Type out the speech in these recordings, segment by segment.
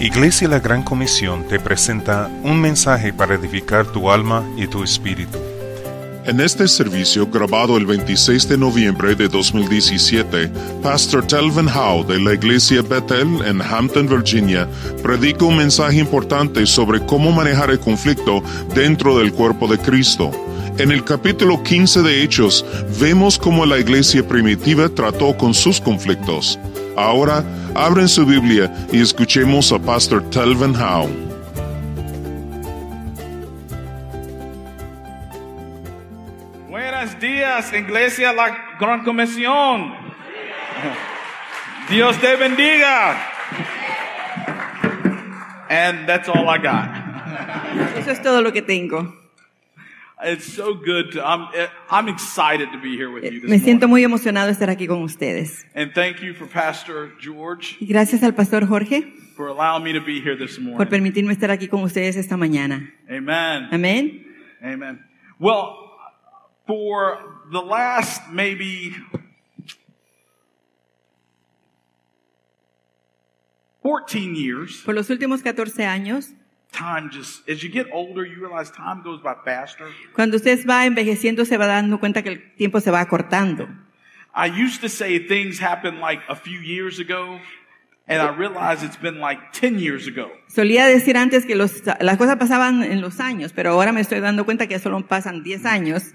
Iglesia La Gran Comisión te presenta un mensaje para edificar tu alma y tu espíritu. En este servicio, grabado el 26 de noviembre de 2017, Pastor Telvin Howe de la Iglesia Bethel en Hampton, Virginia, predica un mensaje importante sobre cómo manejar el conflicto dentro del cuerpo de Cristo. En el capítulo 15 de Hechos, vemos cómo la iglesia primitiva trató con sus conflictos. Ahora, abren su Biblia y escuchemos a Pastor Telvin Howe. Buenos días, Iglesia La Gran Comisión. Dios te bendiga. And that's all I got. Eso es todo lo que tengo. It's so good. I'm excited to be here with you this Me siento morning. muy emocionado de estar aquí con ustedes. And thank you for Pastor George Y gracias al pastor Jorge for allowing me to be here this por morning. permitirme estar aquí con ustedes esta mañana. Amen. Amén. Amen. Well, for the last maybe 14 years, Por los últimos 14 años, time just, as you get older, you realize time goes by faster. cuando usted va envejeciendo, se va dando cuenta que el tiempo se va acortando. I used to say things happened like a few years ago, and I realize it's been like 10 years ago. Solía decir antes que las cosas pasaban en los años, pero ahora me estoy dando cuenta que solo pasan 10 años.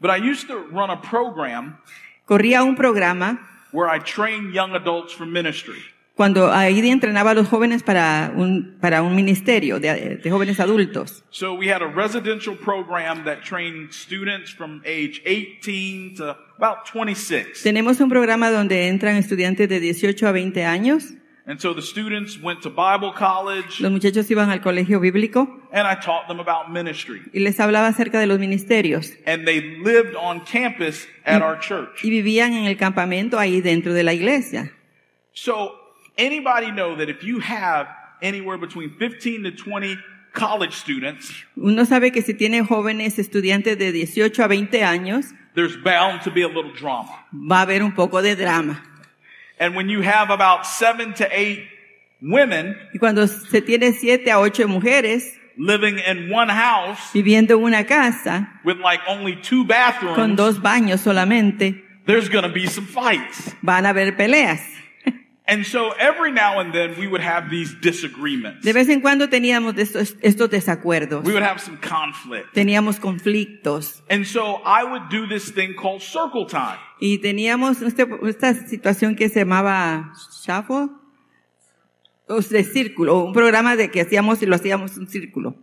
But I used to run a program Corría un programa where I trained young adults for ministry. cuando ahí entrenaba a los jóvenes para un ministerio de jóvenes adultos. So we had a residential program that trained students from age 18 to about 26. Tenemos un programa donde entran estudiantes de 18 a 20 años. And so the students went to Bible college, Los muchachos iban al colegio bíblico and I taught them about ministry. y les hablaba acerca de los ministerios. And they lived on campus at our church. Y vivían en el campamento ahí dentro de la iglesia. So anybody know that if you have anywhere between 15 to 20 college students, Uno sabe que si tiene jóvenes estudiantes de 18 a 20 años, there's bound to be a little drama. va a haber un poco de drama. And when you have about 7 to 8 women Y cuando se tiene 7 a 8 mujeres living in one house viviendo en una casa with like only 2 con bathrooms, 2 baños solamente, there's going to be some fights. van a haber peleas. And so every now and then we would have these disagreements. De vez en cuando teníamos estos desacuerdos. We would have some conflict. Teníamos conflictos. And so I would do this thing called circle time. Y teníamos esta situación que se llamaba shuffle, o de círculo, un programa de que hacíamos y lo hacíamos un círculo.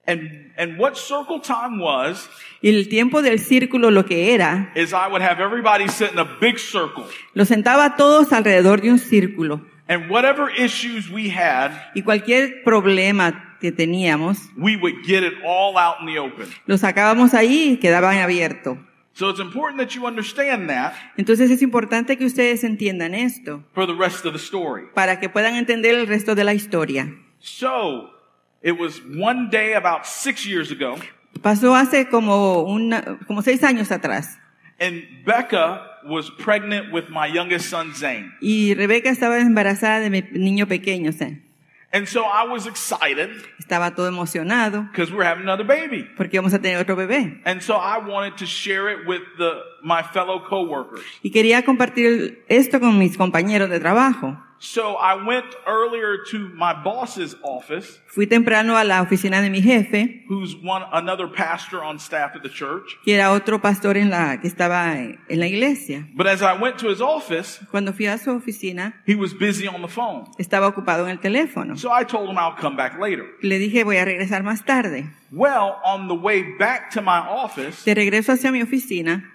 And what circle time was Y el tiempo del círculo lo que era, is I would have everybody sit in a big circle. los sentaba a todos alrededor de un círculo. And whatever issues we had, Y cualquier problema que teníamos, we would get it all out in the open. lo sacábamos ahí y quedaban abiertos. So it's important that you understand that Entonces es importante que ustedes entiendan esto, for the rest of the story. para que puedan entender el resto de la historia. So it was one day about 6 years ago, Pasó hace como 6 años atrás. and Becca was pregnant with my youngest son, Zane. Y Rebeca estaba embarazada de mi niño pequeño, And so I was excited estaba todo emocionado because we're having another baby. porque íbamos a tener otro bebé. And so I wanted to share it with my fellow coworkers. Y quería compartir esto con mis compañeros de trabajo. So I went earlier to my boss's office, Fui temprano a la oficina de mi jefe, who's another pastor on staff at the church. que era otro pastor que estaba en la iglesia. But as I went to his office, Cuando fui a su oficina, he was busy on the phone. estaba ocupado en el teléfono. So I told him I'll come back later. Le dije, voy a regresar más tarde. Well, on the way back to my office, De regreso hacia mi oficina,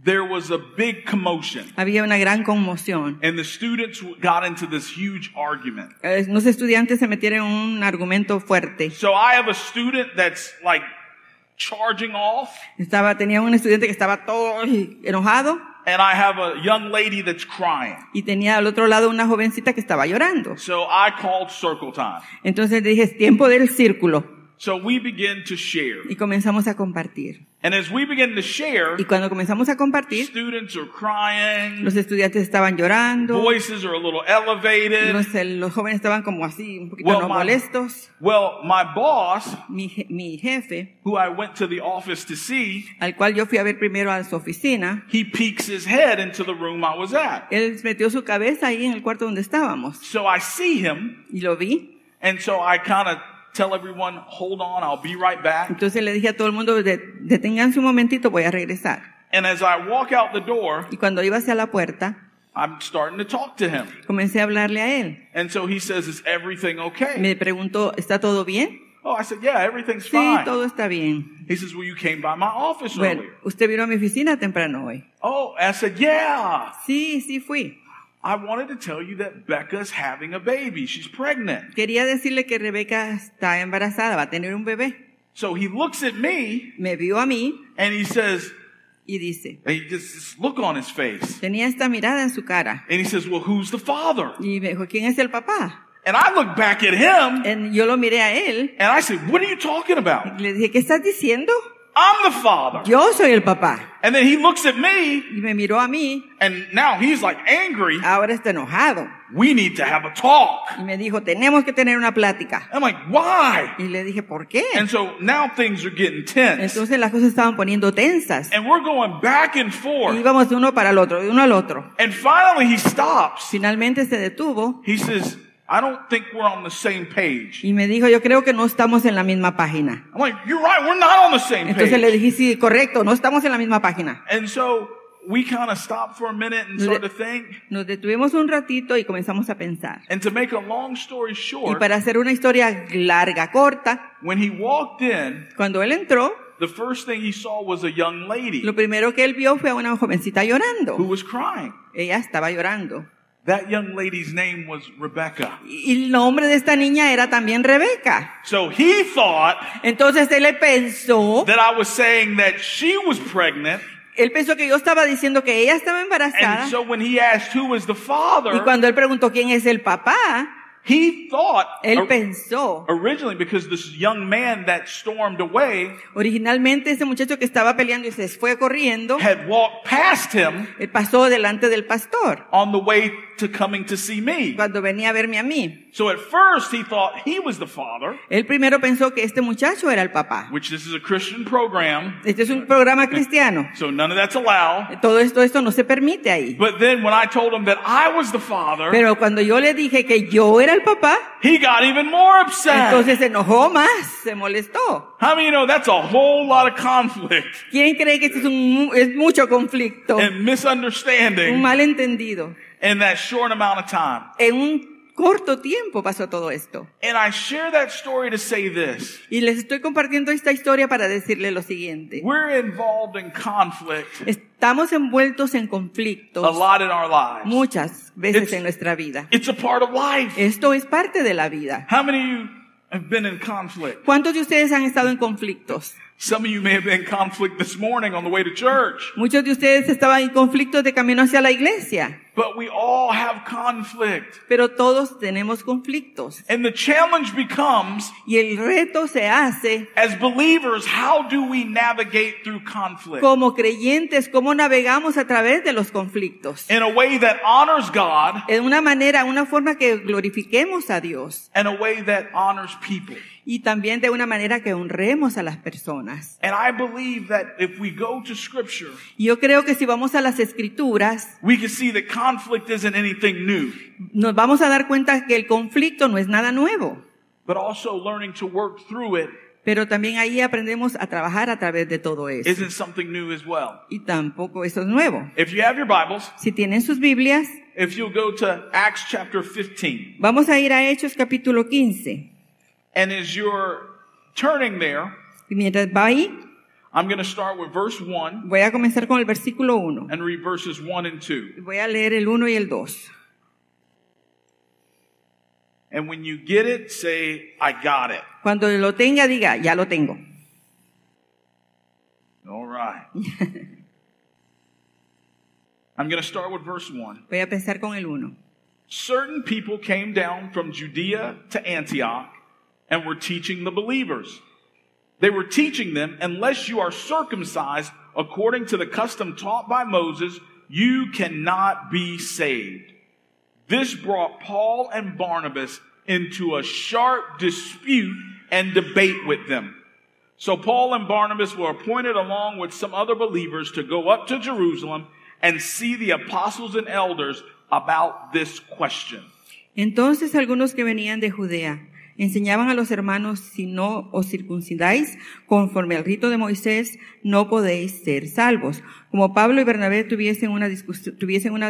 there was a big commotion. había una gran conmoción. And the students got into this huge argument. Los estudiantes se metieron en un argumento fuerte. So I have a student that's like charging off, Tenía un estudiante que estaba todo enojado and I have a young lady that's crying. y tenía al otro lado una jovencita que estaba llorando. So I called circle time. Entonces le dije, es tiempo del círculo. So we begin to share. Y comenzamos a compartir. And as we begin to share, Y cuando comenzamos a compartir, students are crying, los estudiantes estaban llorando, voices are a little elevated. los jóvenes estaban como así, un poquito no molestos. Well, my boss, Mi jefe, who I went to the office to see, al cual yo fui a ver primero a su oficina, he peeks his head into the room I was at. él metió su cabeza ahí en el cuarto donde estábamos. So I see him, Y lo vi. and so I kind of tell everyone, hold on, I'll be right back. Entonces le dije a todo el mundo, deténganse un momentito, voy a regresar. And as I walk out the door, Y cuando iba hacia la puerta, I'm starting to talk to him. comencé a hablarle a él. And so he says, is everything okay? Me preguntó, ¿está todo bien? Oh, I said, yeah, everything's Sí, fine. todo está bien. He says, well, you came by my office Bueno, earlier. usted vino a mi oficina temprano hoy. Oh, I said, yeah. Sí fui. I wanted to tell you that Becca's having a baby. She's pregnant. Quería decirle que Rebeca está embarazada, va a tener un bebé. So he looks at me Me vio a mí and he says, y dice, he just this look on his face. tenía esta mirada en su cara. And he says, well, who's the father? Y me dijo, ¿quién es el papá? And I look back at him Yo lo miré a él and I said, what are you talking about? y le dije, ¿qué estás diciendo? I'm the father. Yo soy el papá. And then he looks at me Y me miró a mí, and now he's like angry. ahora está enojado. We need to have a talk. Y me dijo, tenemos que tener una plática. I'm like, why? Y le dije, ¿por qué? And so now things are getting tense. Entonces las cosas estaban poniendo tensas. And we're going back and Y forth. íbamos de uno para el otro, de uno al otro. And finally he stops. Finalmente se detuvo He says, I don't think we're on the same page. y me dijo, yo creo que no estamos en la misma página. I'm like, you're right, we're not on the same Entonces le page. dije, sí, correcto, no estamos en la misma página. And so we kind of stopped for a minute and started to think. Nos detuvimos un ratito y comenzamos a pensar. And to make a long story Y short, para hacer una historia larga, corta, when he walked in, cuando él entró, the first thing he saw was a young lady lo primero que él vio fue a una jovencita who llorando. was crying. Ella estaba llorando. That young lady's name was Rebecca. Y el nombre de esta niña era también Rebeca. So he thought Entonces él pensó that I was saying that she was pregnant. Él pensó que yo estaba diciendo que ella estaba embarazada. And so when he asked who was the Y father, cuando él preguntó quién es el papá, he thought él pensó, originally, because this young man that stormed away originalmente ese muchacho que estaba peleando y se fue corriendo, had walked past him él pasó delante del pastor on the way to coming to see me. cuando venía a verme a mí. So at first he thought he was the father, Él primero pensó que este muchacho era el papá. which this is a Christian program, Este es un programa cristiano. so none of that's allowed. Todo esto no se permite ahí. But then when I told him that I was the father, Pero cuando yo le dije que yo era el papá, he got even more upset. entonces se enojó más, se molestó. How many of you know that's a whole lot of conflict ¿Quién cree que este es mucho conflicto? and Un misunderstanding malentendido. in that short amount of time? En un corto tiempo pasó todo esto. And I share that story to say this. Y les estoy compartiendo esta historia para decirle lo siguiente. We're involved in conflict Estamos envueltos en a conflictos lot in our lives. muchas veces It's- en nuestra vida. It's a part of life. Esto es parte de la vida. How many of you have been in conflict? ¿Cuántos de ustedes han estado en conflictos? Some of you may have been in conflict this morning on the way to church. Muchos de ustedes estaban en conflictos de camino hacia la iglesia. But we all have conflict. Pero todos tenemos conflictos. And the challenge becomes, Y el reto se hace as believers, how do we navigate through conflict como creyentes, cómo navegamos a través de los conflictos. in a way that honors God En una manera, una forma que glorifiquemos a Dios. and a way that honors people. Y también de una manera que honremos a las personas. And I believe that if we go to Scripture, Y yo creo que si vamos a las Escrituras, we can see that conflict isn't anything new, nos vamos a dar cuenta que el conflicto no es nada nuevo. but also learning to work through it Pero también ahí aprendemos a trabajar a través de todo eso. isn't something new as well. Y tampoco eso es nuevo. If you have your Bibles, Si tienen sus Biblias, if you'll go to Acts chapter 15, vamos a ir a Hechos capítulo 15. and as you're turning there, Y mientras va ahí, I'm going to start with verse 1 voy a comenzar con el versículo 1. and read verses 1 and 2. Voy a leer el 1 y el 2. And when you get it, say, I got it. Cuando lo tenga, diga, ya lo tengo. All right. I'm going to start with verse 1. Voy a empezar con el 1. Certain people came down from Judea to Antioch and were teaching the believers. They were teaching them, unless you are circumcised according to the custom taught by Moses, you cannot be saved. This brought Paul and Barnabas into a sharp dispute and debate with them. So Paul and Barnabas were appointed along with some other believers to go up to Jerusalem and see the apostles and elders about this question. Entonces algunos que venían de Judea enseñaban a los hermanos: si no os circuncidáis conforme al rito de Moisés, no podéis ser salvos. Como Pablo y Bernabé tuviesen una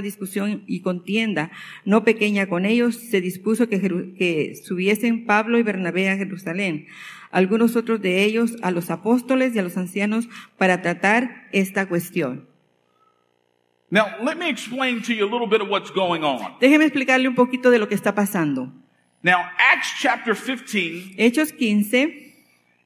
discusión y contienda no pequeña con ellos, se dispuso que subiesen Pablo y Bernabé a Jerusalén, algunos otros de ellos a los apóstoles y a los ancianos, para tratar esta cuestión. Now, let me explain to you a little bit of what's going on. Déjeme explicarle un poquito de lo que está pasando. Now, Acts chapter 15 Hechos 15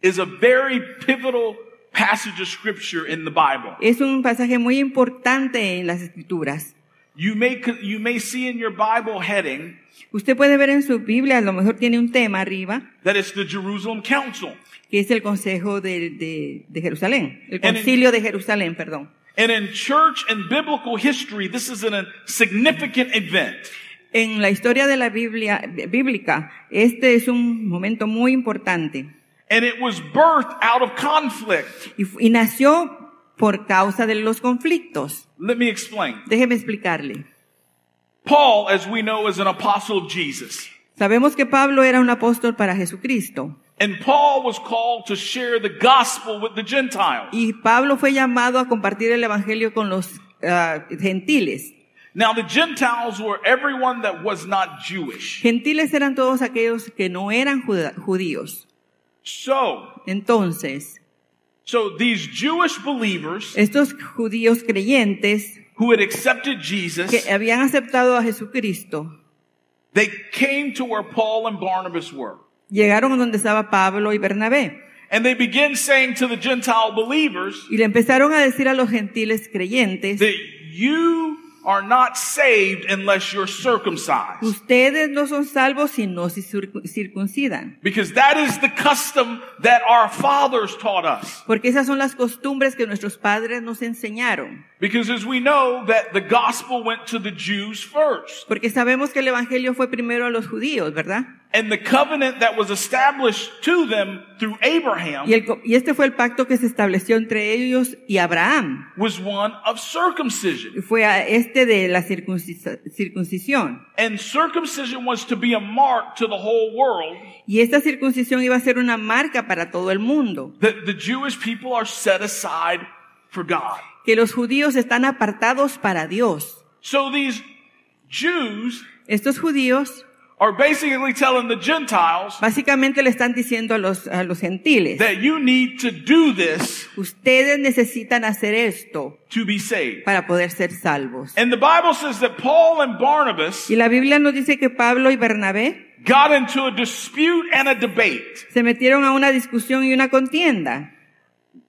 is a very pivotal passage of scripture in the Bible. es un pasaje muy importante en las Escrituras. You may see in your Bible heading Usted puede ver en su Biblia, a lo mejor tiene un tema arriba, that it's the Jerusalem Council. que es el Consejo de Jerusalén, el Concilio de Jerusalén, perdón. And in church and biblical history, this is a significant event. En la historia de la Biblia bíblica, este es un momento muy importante. And it was birthed out of conflict. Y nació por causa de los conflictos. Let me explain. Déjeme explicarle. Paul, as we know, is an apostle of Jesus. Sabemos que Pablo era un apóstol para Jesucristo. And Paul was called to share the gospel with the Gentiles. Y Pablo fue llamado a compartir el evangelio con los gentiles. Now, the Gentiles were everyone that was not Jewish. Gentiles eran todos aquellos que no eran judíos. Entonces, these Jewish believers estos judíos creyentes who had accepted Jesus, que habían aceptado a Jesucristo, they came to where Paul and Barnabas were. Llegaron a donde estaba Pablo y Bernabé. And they began saying to the Gentile believers, y le empezaron a decir a los gentiles creyentes, that you are not saved unless you're circumcised. Ustedes no son salvos si no se circuncidan. Because that is the custom that our fathers taught us. Porque esas son las costumbres que nuestros padres nos enseñaron. Because as we know that the gospel went to the Jews first. Porque sabemos que el evangelio fue primero a los judíos, ¿verdad? And the covenant that was established to them through Abraham y este fue el pacto que se estableció entre ellos y Abraham. Was one of circumcision. Fue este de la circuncisión. And circumcision was to be a mark to the whole world. Y esta circuncisión iba a ser una marca para todo el mundo. That the Jewish people are set aside for God. Que los judíos están apartados para Dios. So these Jews, estos judíos, are basically telling the Gentiles, básicamente le están diciendo a los gentiles, that you need to do this, ustedes necesitan hacer esto, to be saved, para poder ser salvos. And the Bible says that Paul and Barnabas, y la Biblia nos dice que Pablo y Bernabé, got into a dispute and a debate, se metieron a una discusión y una contienda,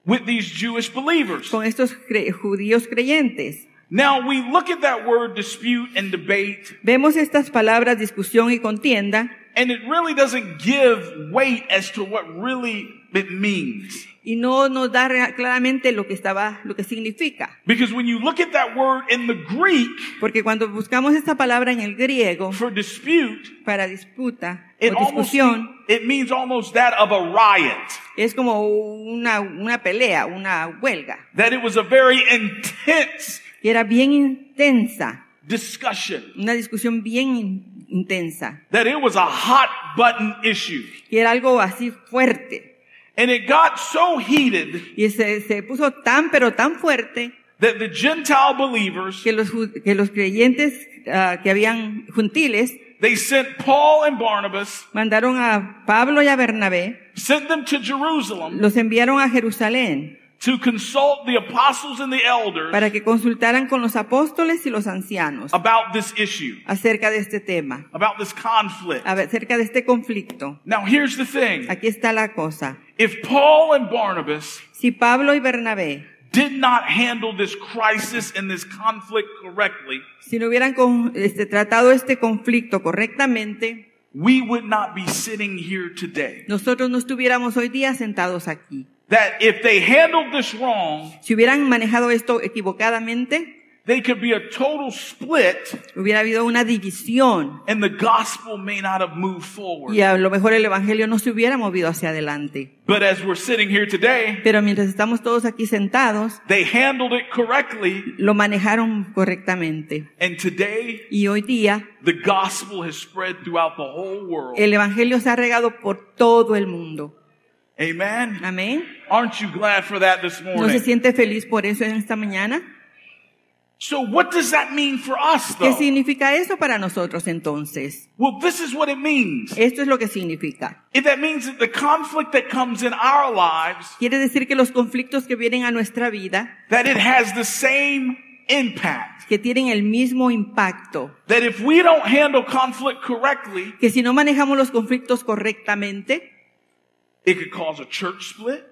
with these Jewish believers, con estos judíos creyentes. Now we look at that word dispute and debate. Vemos estas palabras discusión y contienda. And it really doesn't give weight as to what really it means. Y no nos da claramente lo que significa. Because when you look at that word in the Greek, porque cuando buscamos esta palabra en el griego, for dispute, para disputa o discusión, it means almost that of a riot. Es como una pelea, una huelga. That it was a very intense, y era bien intensa. Discussion. Una discusión bien intensa. That it was a hot button issue. Y era algo así fuerte. And it got so heated. Y se puso tan pero tan fuerte. That the Gentile believers, que los creyentes que habían gentiles, they sent Paul and Barnabas, mandaron a Pablo y a Bernabé, sent them to Jerusalem, los enviaron a Jerusalén, to consult the apostles and the elders, para que consultaran con los apóstoles y los ancianos, about this issue, acerca de este tema, about this conflict, acerca de este conflicto. Now here's the thing. Aquí está la cosa. If Paul and Barnabas, si Pablo y Bernabé, did not handle this crisis and this conflict correctly, si no hubieran tratado este conflicto correctamente, we would not be sitting here today. nosotros no estuviéramos hoy día sentados aquí. That if they handled this wrong, Si hubieran manejado esto equivocadamente, they could be a total split hubiera habido una división and the gospel may not have moved forward. y a lo mejor el evangelio no se hubiera movido hacia adelante. But as we're sitting here today, Pero mientras estamos todos aquí sentados, they handled it correctly, lo manejaron correctamente. and today Y hoy día the gospel has spread throughout the whole world. el evangelio se ha regado por todo el mundo. Amen. Amén. Aren't you glad for that this ¿No se morning? siente feliz por eso en esta mañana? So what does that mean for us, ¿Qué though? significa eso para nosotros entonces? Well, this is what it means. Esto es lo que significa. That means that the conflict that comes in our lives, Quiere decir que los conflictos que vienen a nuestra vida, that it has the same impact. que tienen el mismo impacto, That if we don't handle conflict correctly, que si no manejamos los conflictos correctamente, it could cause a church split.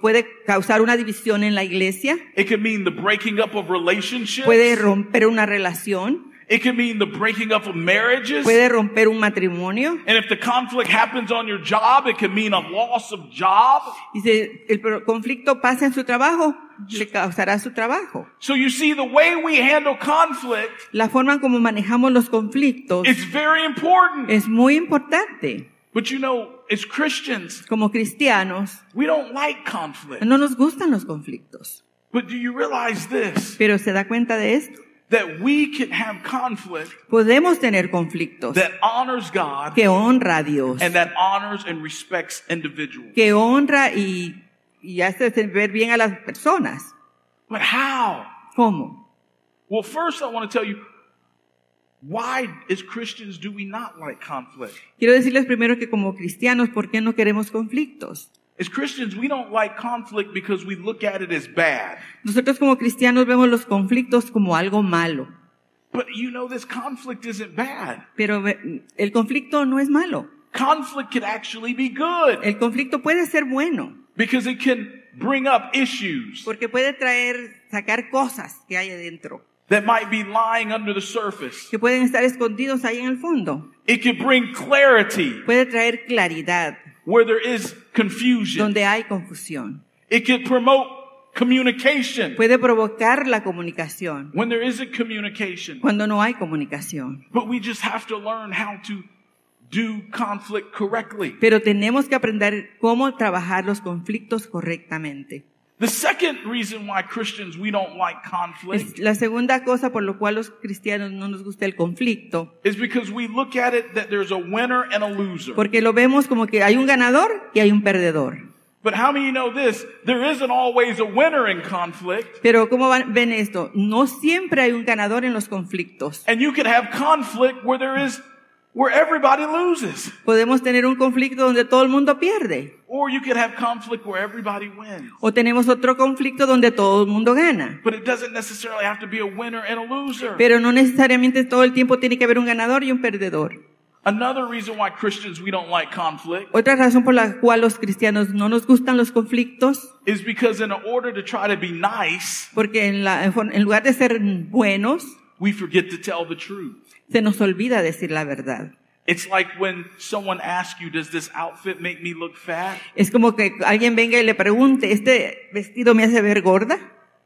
puede causar una división en la iglesia, It could mean the breaking up of relationships. puede romper una relación, It could mean the breaking up of marriages. puede romper un matrimonio. And if the conflict happens on your job, it could mean a loss of job. Y si el conflicto pasa en su trabajo, le causará su trabajo. So you see, the way we handle conflict La forma en como manejamos los conflictos is very important. es muy importante. But you know, as Christians, Como cristianos, we don't like conflict. no nos gustan los conflictos. But do you realize this? Pero ¿se da cuenta de esto? That we can have conflict Podemos tener conflictos that honors God que honra a Dios, and that honors and respects individuals. que honra y hace ver bien a las personas. But how? ¿Cómo? Well, first I want to tell you, why as Christians do we not like conflict? Quiero decirles primero que como cristianos, ¿por qué no queremos conflictos? As Christians, we don't like conflict because we look at it as bad. Nosotros como cristianos vemos los conflictos como algo malo. But you know, this conflict isn't bad. Pero el conflicto no es malo. Conflict can actually be good El conflicto puede ser bueno, because it can bring up issues porque puede sacar cosas que hay adentro, that might be lying under the surface. que pueden estar escondidos ahí en el fondo. It can bring clarity Puede traer claridad where there is confusion. donde hay confusión. It can promote communication Puede provocar la comunicación when there isn't communication. cuando no hay comunicación. But we just have to learn how to do conflict correctly. Pero tenemos que aprender cómo trabajar los conflictos correctamente. The second reason why Christians, we don't like conflict La segunda cosa por lo cual los cristianos no nos gusta el conflicto, is because we look at it that there's a winner and a loser. porque lo vemos como que hay un ganador y hay un perdedor. But how many of you know this? There isn't always a winner in conflict. Pero ¿cómo ven esto? No siempre hay un ganador en los conflictos. And you can have conflict where everybody loses. Podemos tener un conflicto donde todo el mundo pierde. Or you can have conflict where everybody wins. O tenemos otro conflicto donde todo el mundo gana. But it doesn't necessarily have to be a winner and a loser. Pero no necesariamente todo el tiempo tiene que haber un ganador y un perdedor. Another reason why Christians, we don't like conflict Otra razón por la cual los cristianos no nos gustan los conflictos, is because in order to try to be nice, porque en lugar de ser buenos, we forget to tell the truth. se nos olvida decir la verdad. It's like when someone asks you, does this outfit make me look fat? Es como que alguien venga y le pregunte, ¿este vestido me hace ver gorda?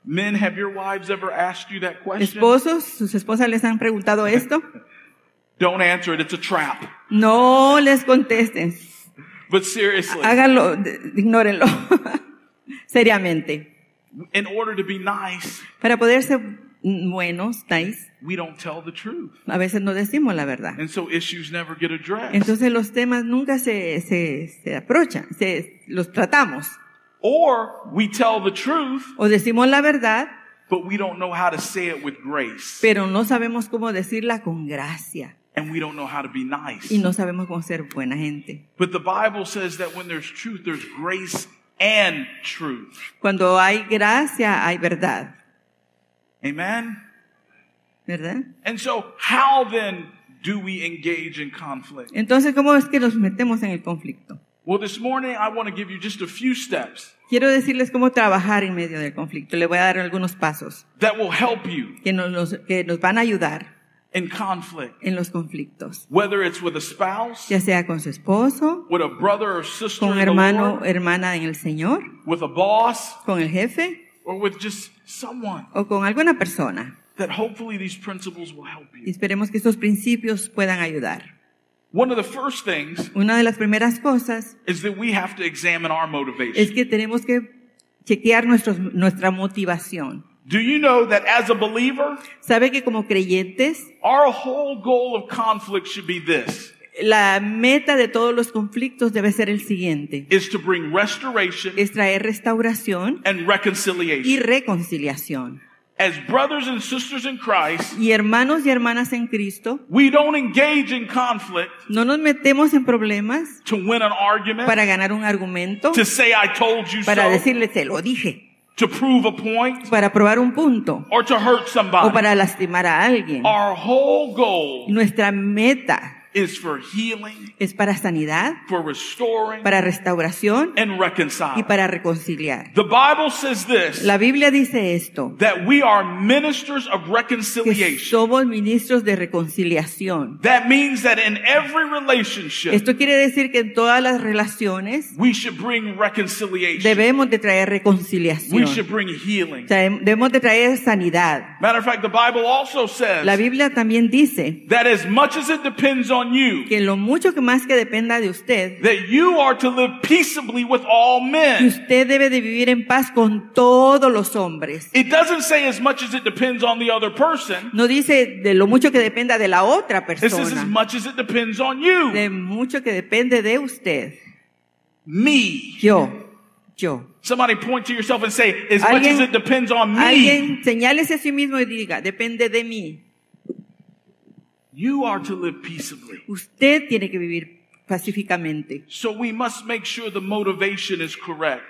Men, have your wives ever asked you that question? Esposos, sus esposas les han preguntado esto. Don't answer it, it's a trap. No les contesten. But seriously, Háganlo, ignórenlo. Seriamente. in order to be nice, Para poder ser buenos, nice, we don't tell the truth. a veces no decimos la verdad. And so issues never get addressed. Entonces los temas nunca se aprovechan, los tratamos. Or we tell the truth, O decimos la verdad, but we don't know how to say it with grace. pero no sabemos cómo decirla con gracia. And we don't know how to be nice. Y no sabemos cómo ser buena gente. But the Bible says that when there's truth, there's grace and truth. Cuando hay gracia, hay verdad. Amen? ¿Verdad? And so how then do we engage in conflict? Entonces, ¿cómo es que nos metemos en el conflicto? Well, this morning I want to give you just a few steps Quiero decirles cómo trabajar en medio del conflicto. Le voy a dar algunos pasos that will help you que nos van a ayudar in conflict. en los conflictos, Whether it's with a spouse, ya sea con su esposo, with a brother or sister con in the hermano, Lord, hermana en el Señor, with a boss, con el jefe or with just someone, o con alguna persona. that hopefully these principles will help Y you. esperemos que estos principios puedan ayudar. One of the first things Una de las primeras cosas is that we have to examine our es motivation. que tenemos que chequear nuestra motivación. Do you know that as a believer, ¿Sabe que como creyentes, our whole goal of conflict should be this, la meta de todos los conflictos debe ser el siguiente? is to bring restoration Es traer restauración and y reconciliation. reconciliación. As brothers and sisters in Christ, Y hermanos y hermanas en Cristo, we don't engage in conflict no nos metemos en problemas to win an argument, para ganar un argumento, to say I told you para so, decirle te lo dije, to prove a point, para probar un punto or to hurt o somebody. para lastimar a alguien. Our whole goal Nuestra meta is for healing, es para sanidad, for restoring, para restauración and y reconciling. para reconciliar. The Bible says this, La Biblia dice esto, that we are ministers of que reconciliation. somos ministros de reconciliación. That means that in every relationship, Esto quiere decir que en todas las relaciones we should bring reconciliation. debemos de traer We reconciliación. should bring healing. Debemos de traer sanidad. Matter of fact, the Bible also La says Biblia también dice that as much as it depends on you, que lo mucho que más que dependa de usted, that you are to live peaceably with all que men. usted debe de vivir en paz con todos los hombres. It doesn't say as much as it depends on the other person. No dice de lo mucho que dependa de la otra It says as persona, much as it depends on you. de mucho que depende de usted. Me. Yo. Somebody point to yourself and say, as much as it depends on me, Alguien señálese a sí mismo y diga, depende de mí. you are to live peaceably. Usted tiene que vivir pacíficamente. So we must make sure the motivation is correct.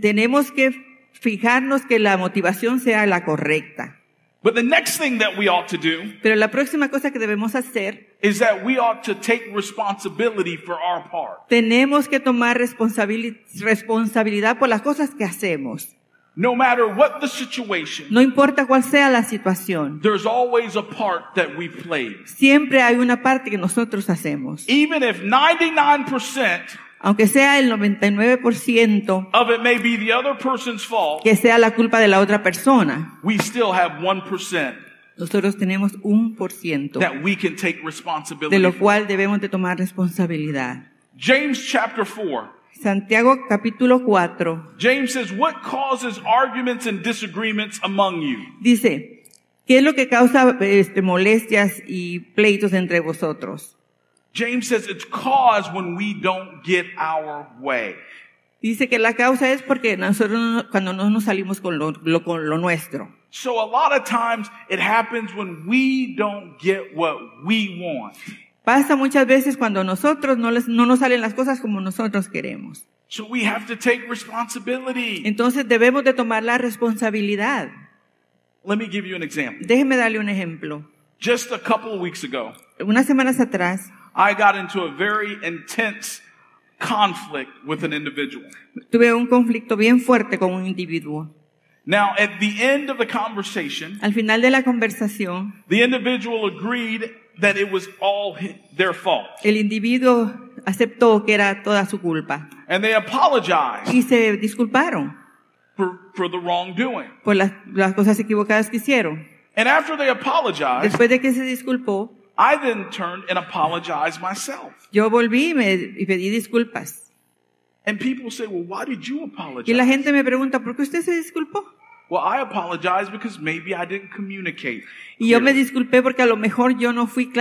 Tenemos que fijarnos que la motivación sea la correcta. But the next thing that we ought to do Pero la próxima cosa que debemos hacer, is that we ought to take responsibility for our part. tenemos que tomar responsabilidad por las cosas que hacemos. No matter what the situation, No importa cuál sea la situación, there's always a part that we play. siempre hay una parte que nosotros hacemos. Even if 99% Aunque sea el 99% of it may be the other person's fault, que sea la culpa de la otra persona, we still have 1% nosotros tenemos 1% that we can take de responsibility lo for. cual debemos de tomar responsabilidad. James chapter 4. Santiago capítulo 4 James says, what causes arguments and disagreements among you? dice, ¿qué es lo que causa molestias y pleitos entre vosotros? James says it's caused when we don't get our way. Dice que la causa es porque nosotros cuando no nos salimos con lo nuestro. So a lot of times it happens when we don't get what we want. Pasa muchas veces cuando nosotros no nos salen las cosas como nosotros queremos. So we have to take responsibility. Entonces debemos de tomar la responsabilidad. Let me give you an example. Déjeme darle un ejemplo. Just a couple of weeks ago, Unas semanas atrás I got into a very intense conflict with an individual. tuve un conflicto bien fuerte con un individuo. Now, at the end of the conversation, Al final de la conversación, the individual agreed that it was all their fault. el individuo aceptó que era toda su culpa And they apologized y se disculparon for the wrongdoing. por las cosas equivocadas que hicieron. And after they apologized, Después de que se disculpó, I then turned and apologized myself. yo volví y pedí disculpas. And people say, well, why did you apologize? Y la gente me pregunta, ¿por qué usted se disculpó? Well, I apologized because maybe I didn't communicate. Y yo me clearly. disculpé porque a lo mejor yo no fui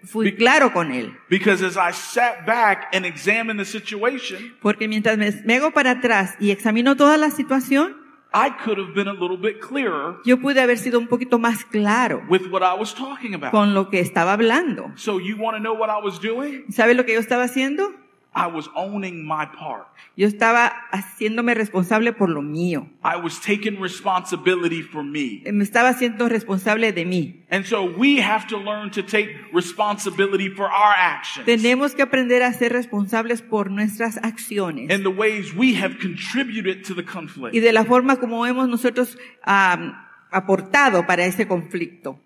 fui claro con él. Because as I sat back and examined the situation, Porque mientras me hago para atrás y examino toda la situación, I could have been a little bit clearer yo pude haber sido un poquito más claro with what I was talking about. con lo que estaba hablando. So you want to know what I was doing? ¿Sabe lo que yo estaba haciendo? I was owning my part. Yo estaba haciéndome responsable por lo mío. I was taking responsibility for me. Me estaba haciendo responsable de mí. And so we have to learn to take responsibility for our actions Tenemos que aprender a ser responsables por nuestras acciones and the ways we have contributed to the conflict. y de la forma como hemos nosotros aportado para ese conflicto.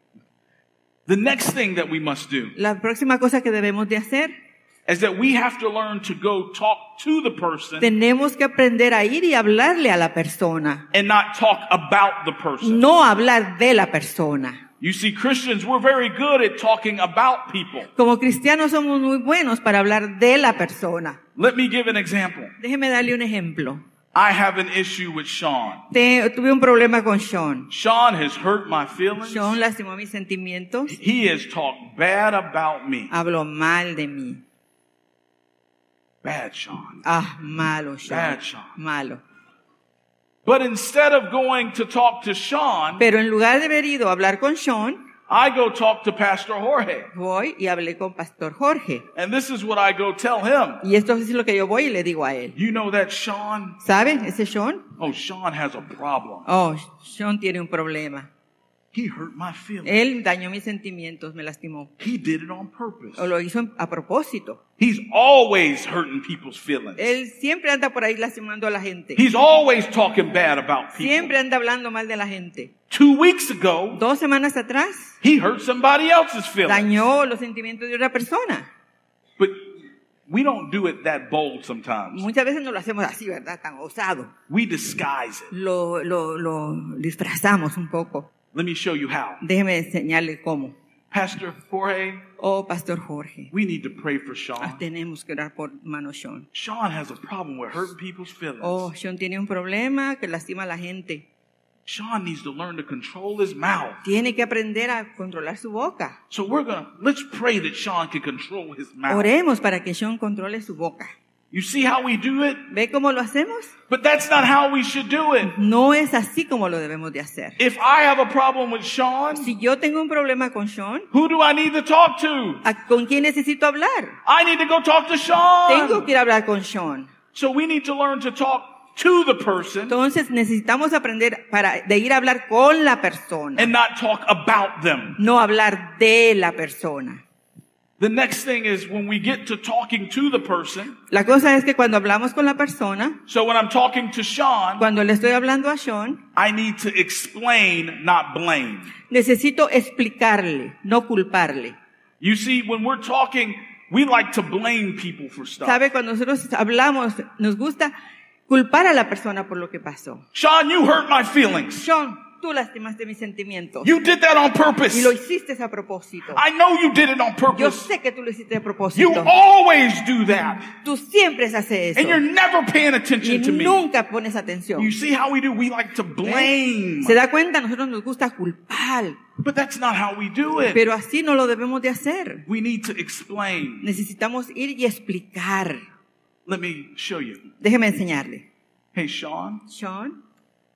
The next thing that we must do La próxima cosa que debemos de hacer, is that we have to learn to go talk to the person tenemos que aprender a ir y hablarle a la persona, and not talk about the person. no hablar de la persona. You see, Christians, we're very good at talking about people. Como cristianos somos muy buenos para hablar de la persona. Let me give an example. Déjeme darle un ejemplo. I have an issue with Sean. Tuve un problema con Sean. Sean has hurt my feelings. Sean lastimó mis sentimientos. He has talked bad about me. Habló mal de mí. Bad Sean. Malo, Sean. Bad Sean. Malo. But instead of going to talk to Sean, Pero en lugar de haber ido a hablar con Sean, I go talk to Pastor Jorge. voy y hablé con Pastor Jorge. And this is what I go tell him. Y esto es lo que yo voy y le digo a él. You know that Sean? ¿Sabe ese Sean? Oh, Sean has a problem. Sean tiene un problema. He hurt my feelings. Él dañó mis sentimientos, me lastimó. He did it on purpose. O lo hizo a propósito. He's always hurting people's feelings. Él siempre anda por ahí lastimando a la gente. He's always talking bad about people. Siempre anda hablando mal de la gente. 2 weeks ago, 2 semanas atrás, he hurt somebody else's feelings. dañó los sentimientos de otra persona. But we don't do it that bold sometimes. Muchas veces no lo hacemos así, ¿verdad? Tan osado. We disguise it. Lo disfrazamos un poco. Let me show you how. Déjeme enseñarle cómo. Pastor Jorge, Pastor Jorge, we need to pray for Sean. tenemos que orar por hermano Sean. Sean has a problem with hurting people's feelings. Sean tiene un problema que lastima a la gente. Sean needs to learn to control his mouth. Tiene que aprender a controlar su boca. So let's pray that Sean can control his mouth. Oremos para que Sean controle su boca. You see how we do it? ¿Ve cómo lo hacemos? But that's not how we should do it. No es así como lo debemos de hacer. If I have a problem with Sean, Si yo tengo un problema con Sean, who do I need to talk to? ¿con quién necesito hablar? I need to go talk to Sean. Tengo que ir a hablar con Sean. So we need to learn to talk to the person Entonces necesitamos aprender de ir a hablar con la persona, and not talk about them. no hablar de la persona. The next thing is when we get to talking to the person. La cosa es que cuando hablamos con la persona, So when I'm talking to Sean, cuando le estoy hablando a Sean, I need to explain, not blame. necesito explicarle, no culparle. You see, when we're talking, we like to blame people for stuff. ¿Sabe? Cuando nosotros hablamos, nos gusta culpar a la persona por lo que pasó. Sean, you hurt my feelings. Sean, tú lastimaste mis sentimientos. You did that on purpose. Y lo hiciste a propósito. I know you did it on Yo purpose. sé que tú lo hiciste a You propósito. always do that. Tú siempre haces And you're eso. never paying Y attention to me. nunca pones atención. You see how we do? We like to blame. ¿Se da cuenta? A nosotros nos gusta culpar. But that's not how we do it. Pero así no lo debemos de hacer. We need to explain. Necesitamos ir y explicar. Let me show you. Déjeme enseñarle. Hey, Sean, Sean,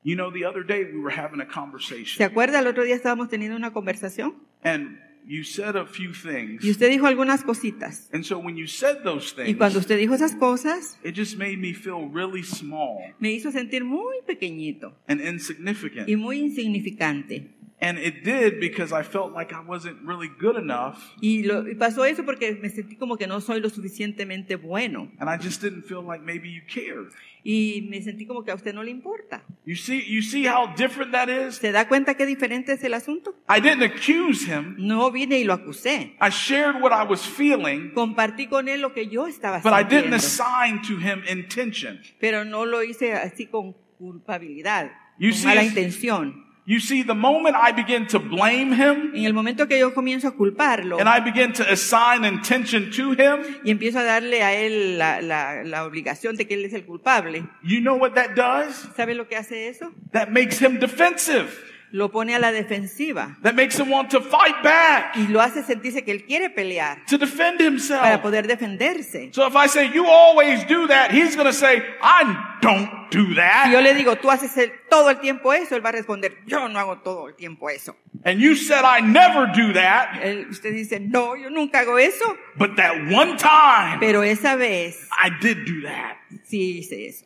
you know, the other day we were having a ¿se conversation. acuerda? El otro día estábamos teniendo una conversación And you said a few things. y usted dijo algunas cositas. And so when you said those Y things, cuando usted dijo esas cosas, it just made me feel really small me hizo sentir muy pequeñito and insignificant. y muy insignificante. And it did because I felt like I wasn't really good enough. Y pasó eso porque me sentí como que no soy lo suficientemente bueno. And I just didn't feel like maybe you cared. Y me sentí como que a usted no le importa. You see how different that is? ¿Se da cuenta qué diferente es el asunto? I didn't accuse him. No vine y lo acusé. I shared what I was feeling, Compartí con él lo que yo estaba but I didn't sintiendo. assign to him intention. Pero no lo hice así con culpabilidad, You con see, mala it's- intención. You see, the moment I begin to blame him En el momento que yo comienzo a culparlo and I begin to assign intention to him, y empiezo a darle a él la obligación de que él es el culpable, you know what that does? ¿sabe lo que hace eso? That makes him defensive. Lo pone a la defensiva That makes him want to fight back, y lo hace sentirse que él quiere pelear to defend para himself. poder defenderse. So if I say, you always do that, he's going to say, I don't do Si yo that. le digo, tú haces todo el tiempo eso, él va a responder, yo no hago todo el tiempo eso. And you said, I never do that, Usted dice, no, yo nunca hago eso, but that one time, pero esa vez I did do that. sí hice eso.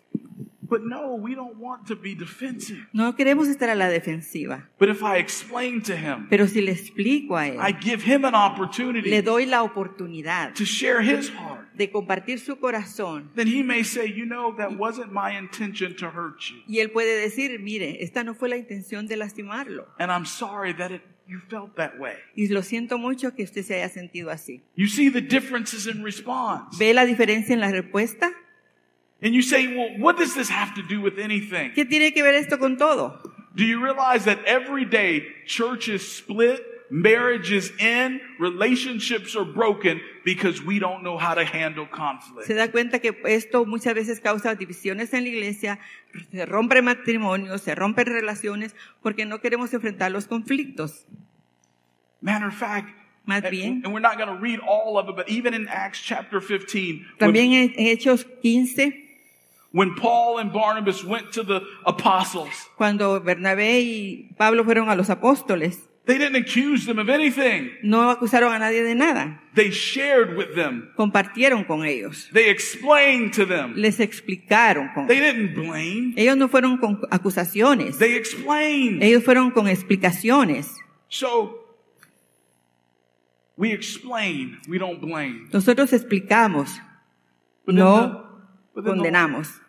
But no, we don't want to be defensive. No queremos estar a la defensiva, But if I explain to him, pero si le explico a él, I give him an le opportunity doy la oportunidad to share his heart, de compartir su corazón, then he may say, you know, that wasn't my intention to hurt you. y él puede decir, mire, esta no fue la intención de lastimarlo, And I'm sorry that it you felt that way. Y lo siento mucho que usted se haya sentido así. You see the differences in response. ¿Ve la diferencia en la respuesta? And you say, well, what does this have to do with anything? ¿Qué tiene que ver esto con todo? Do you realize that every day churches split, marriages end, relationships are broken because we don't know how to handle conflict? Se da cuenta que esto muchas veces causa divisiones en la iglesia, se rompen matrimonios, se rompen relaciones porque no queremos enfrentar los conflictos. Matter of fact, Más bien, and we're not going to read all of it, but even in Acts chapter 15, también en Hechos 15, when Paul and Barnabas went to the apostles, cuando Bernabé y Pablo fueron a los apóstoles, they didn't accuse them of anything. no acusaron a nadie de nada, They shared with them. compartieron con ellos, They explained to them. les explicaron. They didn't blame. Ellos no fueron con acusaciones, They explained. ellos fueron con explicaciones. So, we explain, we don't blame. Nosotros explicamos, But then no but then condenamos.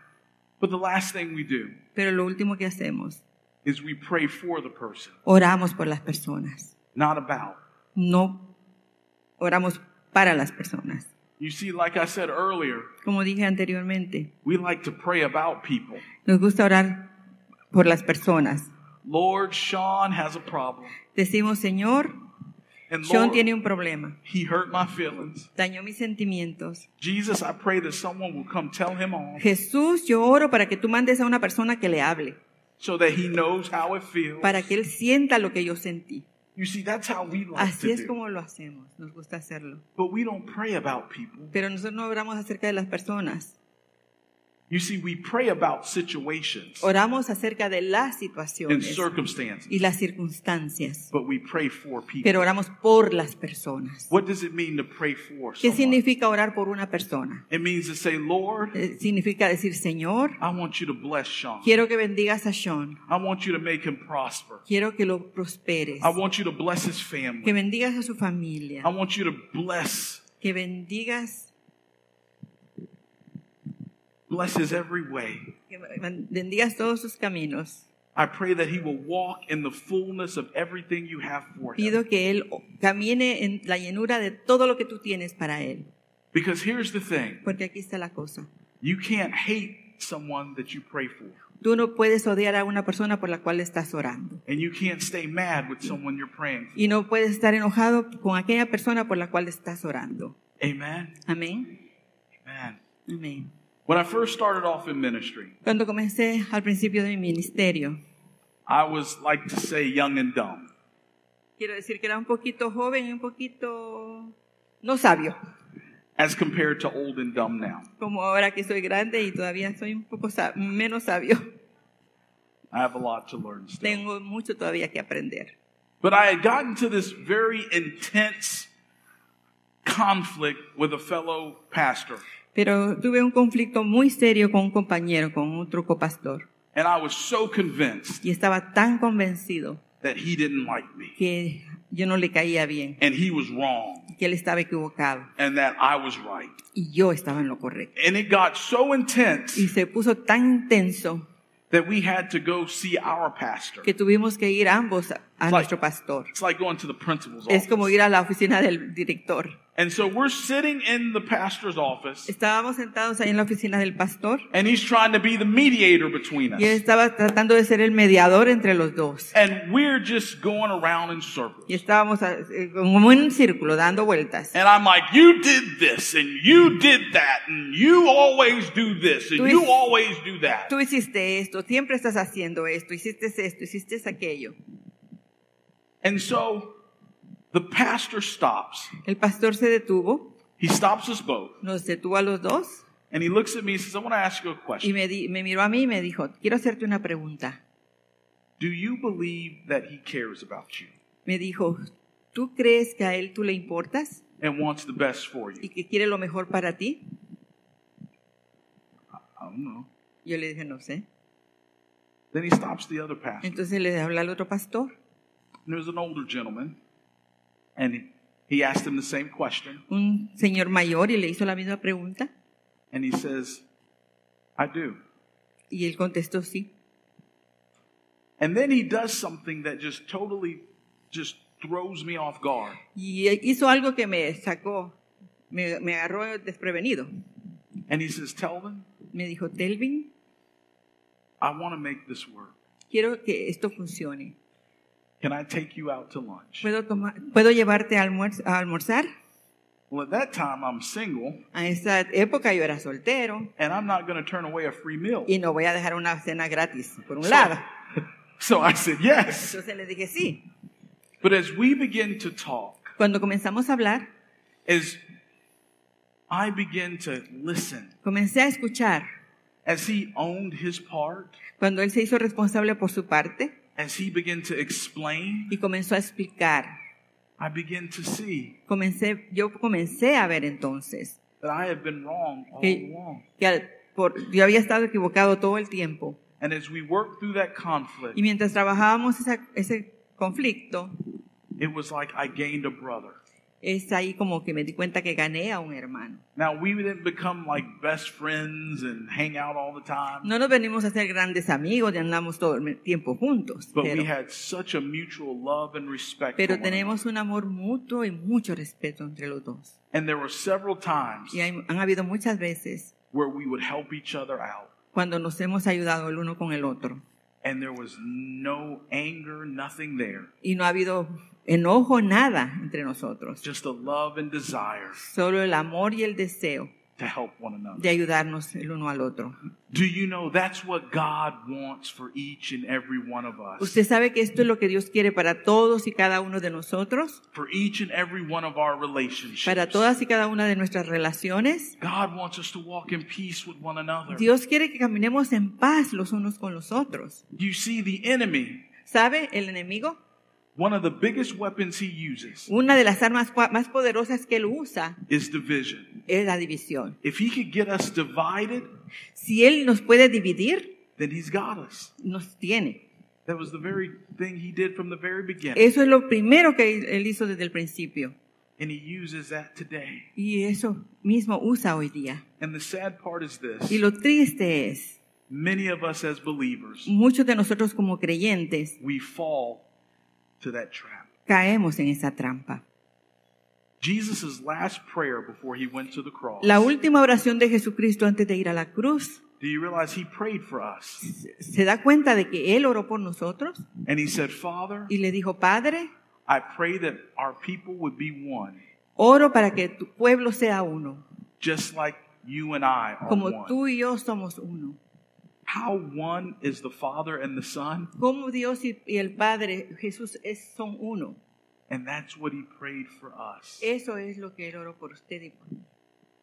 but the last thing we do Pero lo último que hacemos, is we pray for the person, oramos por las personas. not about. No oramos para las personas. You see, like I said earlier, Como dije anteriormente, we like to pray about people. nos gusta orar por las personas. Lord, Sean has a problem. Decimos, Señor, And Sean Lord, tiene un problema. he hurt my feelings. Dañó mis sentimientos. Jesus, I pray that someone will come tell him off Jesús, yo oro para que tú mandes a una persona que le hable, so that he knows how it feels. para que él sienta lo que yo sentí. You see, that's how we like Así to es do. como lo hacemos, nos gusta hacerlo. But we don't pray about people. Pero nosotros no oramos acerca de las personas, You see, we pray about situations oramos acerca de las and situaciones circumstances, y las circunstancias, but we pray for people. pero oramos por las personas. What does it mean to pray for ¿Qué someone? significa orar por una persona? It means to say, Lord, Significa decir, Señor, I want you to bless Sean. quiero que bendigas a Sean, I want you to make him prosper. quiero que lo prosperes, I want you to bless his que family. bendigas a su familia, I want you to bless que bendigas, his every way. que bendigas todos sus caminos. I pray that he will walk in the fullness of everything you have for him. Pido que él camine en la llenura de todo lo que tú tienes para él. Because here's the thing. Porque aquí está la cosa. You can't hate someone that you pray for. Tú no puedes odiar a una persona por la cual estás orando. And you can't stay mad with someone you're praying for. Y no puedes estar enojado con aquella persona por la cual estás orando. Amen? Amén. Amen. Amén. When I first started off in ministry, Cuando comencé al principio de mi ministerio, I was, like to say, young and dumb. quiero decir que era un poquito joven y un poquito no sabio, As compared to old and dumb now. como ahora que soy grande y todavía soy un poco menos sabio. I have a lot to learn still. Tengo mucho todavía que aprender. But I had gotten to this very intense conflict with a fellow pastor. Pero tuve un conflicto muy serio con un compañero, con otro copastor. And I was so convinced Y estaba tan convencido that he didn't like me. que yo no le caía bien, And he was wrong. que él estaba equivocado And that I was right. y yo estaba en lo correcto. And it got so intense Y se puso tan intenso that we had to go see our pastor. que tuvimos que ir ambos a nuestro pastor. It's like going to the principal's Es como office. ir a la oficina del director. And so we're sitting in the pastor's office, Estábamos sentados ahí en la oficina del pastor and he's trying to be the mediator between us. y él estaba tratando de ser el mediador entre los dos. And we're just going around in circles. Y estábamos como en un círculo dando vueltas. And I'm like, you did this, and you did that, and you always do this, and Tú you hic- always do that. Tú hiciste esto, siempre estás haciendo esto, hiciste aquello. And so the pastor stops. El pastor se detuvo, He stops us both. nos detuvo a los dos And he looks at me and says, I want to ask you a y question. me miró a mí y me dijo, quiero hacerte una pregunta. Do you believe that he cares about you Me dijo, ¿tú crees que a él tú le importas and wants the best for y you? que quiere lo mejor para ti? I don't know. Yo le dije, no sé. Then he stops the other pastor. Entonces le habla al otro pastor, And there was an older gentleman. And he asked him the same question. un señor mayor, y le hizo la misma pregunta. And he says, I do. Y él contestó sí. And then he does something that just totally just throws me off guard. Y hizo algo que me sacó, me agarró desprevenido. And he says, Telvin, Me dijo, Telvin, I want to make this work. quiero que esto funcione. Can I take you out to lunch? ¿Puedo llevarte a almorzar? Well, at that time, I'm single, A esa época yo era soltero and I'm not going to turn away a free meal. y no voy a dejar una cena gratis, por un lado. So I said, yes. Entonces le dije sí. But as we begin to talk, Cuando comenzamos a hablar, as I begin to listen, comencé a escuchar. as he owned his part, Cuando él se hizo responsable por su parte as he began to explain, y comenzó a explicar, I began to see yo comencé a ver entonces that I had been wrong all que, along. yo había estado equivocado todo el tiempo. And as we worked through that conflict, Y mientras trabajábamos ese conflicto, it was like I gained a brother. es ahí como que me di cuenta que gané a un hermano. Now, we didn't become like best friends and hang out all the time, No nos venimos a ser grandes amigos y andamos todo el tiempo juntos, but we had such a mutual love and respect for pero one another. tenemos un amor mutuo y mucho respeto entre los dos. And there were several times Y han habido muchas veces where we would help each other out, cuando nos hemos ayudado el uno con el otro. and there was no anger, nothing there, Y no ha habido enojo, nada entre nosotros. just a love and desire Solo el amor y el deseo to help one another. de ayudarnos el uno al otro. Do you know that's what God wants for each and every one of us? ¿Usted sabe que esto es lo que Dios quiere para todos y cada uno de nosotros? For each and every one of our relationships. Para todas y cada una de nuestras relaciones. God wants us to walk in peace with one another. Dios quiere que caminemos en paz los unos con los otros. You see, the enemy, ¿Sabe? El enemigo, one of the biggest weapons he uses una de las armas más poderosas que él usa is division. es la división. If he could get us divided, Si él nos puede dividir, then he's got us. nos tiene. That was the very thing he did from the very beginning. Eso es lo primero que él hizo desde el principio. And he uses that today. Y eso mismo usa hoy día. And the sad part is Y this. lo triste es, Many of us as believers, muchos de nosotros como creyentes we fall to that trap. caemos en esa trampa. Jesus' last prayer before he went to the cross. La última oración de Jesucristo antes de ir a la cruz, Do you realize he prayed for us? ¿se da cuenta de que Él oró por nosotros? And he said, Father, Y le dijo, Padre, I pray that our people would be one, oro para que tu pueblo sea uno, just like you and I are como one. tú y yo somos uno. How one is the Father and the Son, Como Dios y el Padre, Jesús son uno. and that's what he prayed for us. Eso es lo que Él oró por usted y por mí.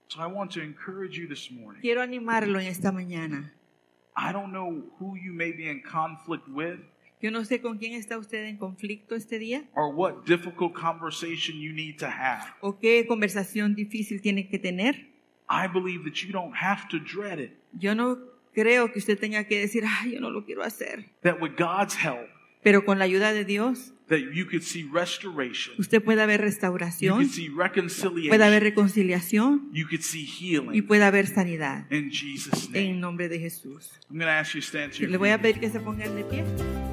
So I want to encourage you this morning. Quiero animarlo en esta mañana. I don't know who you may be in conflict with Yo no sé con quién está usted en conflicto este día or what difficult conversation you need to have. o qué conversación difícil tiene que tener. I believe that you don't have to dread it. Yo no creo que usted tenga que decir, ay, yo no lo quiero hacer. That with God's help, Pero con la ayuda de Dios, that you could see restoration, usted puede ver you restauración, could see puede haber reconciliation, reconciliación you could see y healing puede haber sanidad in Jesus' name. en nombre de Jesús. I'm going to ask you to stand to Le your voy a feet. pedir que se pongan de pie.